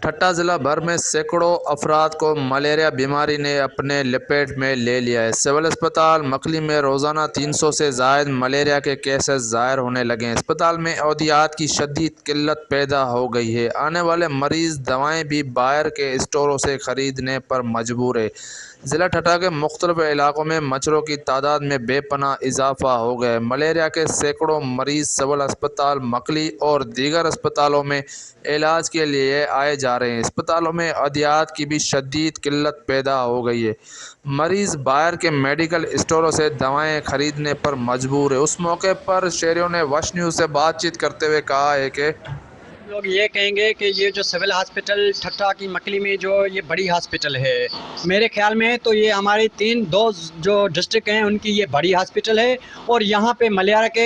ठट्टा जिला भर में सैकड़ों अफराद को मलेरिया बीमारी ने अपने लपेट में ले लिया है। सिविल अस्पताल मकली में रोज़ाना 300 से ज़ायद मलेरिया के केसेस ज़ाहिर होने लगे हैं। अस्पताल में अद्वियात की शदीद किल्लत पैदा हो गई है। आने वाले मरीज़ दवाएं भी बाहर के स्टोरों से ख़रीदने पर मजबूर है। ज़िला ठट्टा के मुख्तलिफ इलाकों में मच्छरों की तादाद में बेपनाह इजाफा हो गया है। मलेरिया के सैकड़ों मरीज़ सिविल अस्पताल मकली और दीगर अस्पतालों में इलाज के लिए आए जा रहे हैं। अस्पतालों में अद्वियात की भी शदीद किल्लत पैदा हो गई है। मरीज़ बाहर के मेडिकल स्टोरों से दवाएं खरीदने पर मजबूर है। उस मौके पर शहरियों ने वश न्यूज़ से बातचीत करते हुए कहा है कि लोग ये कहेंगे कि ये जो सिविल हॉस्पिटल ठट्टा की मकली में जो ये बड़ी हॉस्पिटल है, मेरे ख्याल में तो ये हमारी दो जो डिस्ट्रिक्ट हैं उनकी ये बड़ी हॉस्पिटल है। और यहाँ पे मलेरिया के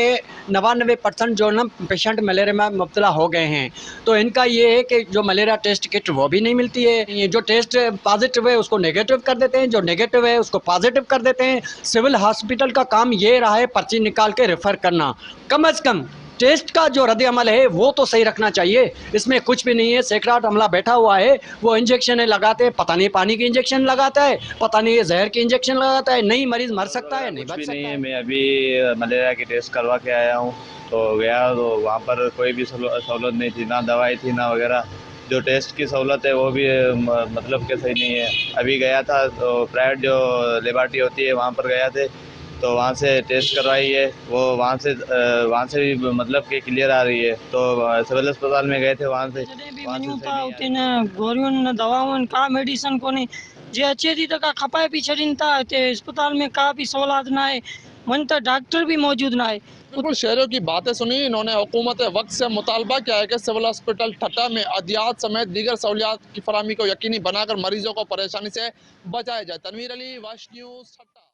99% जो ना पेशेंट मलेरिया में मुब्तला हो गए हैं। तो इनका ये है कि जो मलेरिया टेस्ट किट वो भी नहीं मिलती है। ये जो टेस्ट पॉजिटिव है उसको नेगेटिव कर देते हैं, जो नेगेटिव है उसको पॉजिटिव कर देते हैं। सिविल हॉस्पिटल का काम ये रहा है पर्ची निकाल के रेफ़र करना। कम अज़ कम टेस्ट का जो रद्द अमल है वो तो सही रखना चाहिए। इसमें कुछ भी नहीं है। सेक्रेटरीट अमला बैठा हुआ है, वो इंजेक्शन लगाते हैं, पता नहीं पानी की इंजेक्शन लगाता है, पता नहीं ये जहर की इंजेक्शन लगाता है। नहीं मरीज मर सकता है, नहीं कुछ बच भी सकता नहीं है। है। मैं अभी मलेरिया की टेस्ट करवा के आया हूँ। तो गया तो वहाँ पर कोई भी सहूलत नहीं थी, ना दवाई थी ना वगैरह। जो टेस्ट की सहूलत है वो भी मतलब कि सही नहीं है। अभी गया था तो प्राइवेट जो लेबॉर्ट्री होती है वहाँ पर गया थे, तो वहाँ से टेस्ट करवाई है। वो वहाँ से भी मतलब कि क्लियर आ रही है। तो सिविल अस्पताल में गए थे, वहाँ से वञूं सही था नहीं आ उते रही। न गोरियुनि न दवाऊं आहिनि, का मेडिसन कोन्हे। जे अचे थी त का खपाए पई छॾीनि था। हिते अस्पताल में का भी सहूलियत न आहे। वञ त डॉक्टर भी मौजूद न आहे। बिल्कुल शहरियों की बातें सुनी। इन्होंने हुकूमत वक्त से मुतालबा किया है कि सिविल हॉस्पिटल ठट्टा में अद्वियात समेत दीगर सहूलियात की फराहमी को यकीनी बनाकर मरीजों को परेशानी से बचाया जाए। तनवीर अली, वश न्यूज़, ठट्टा।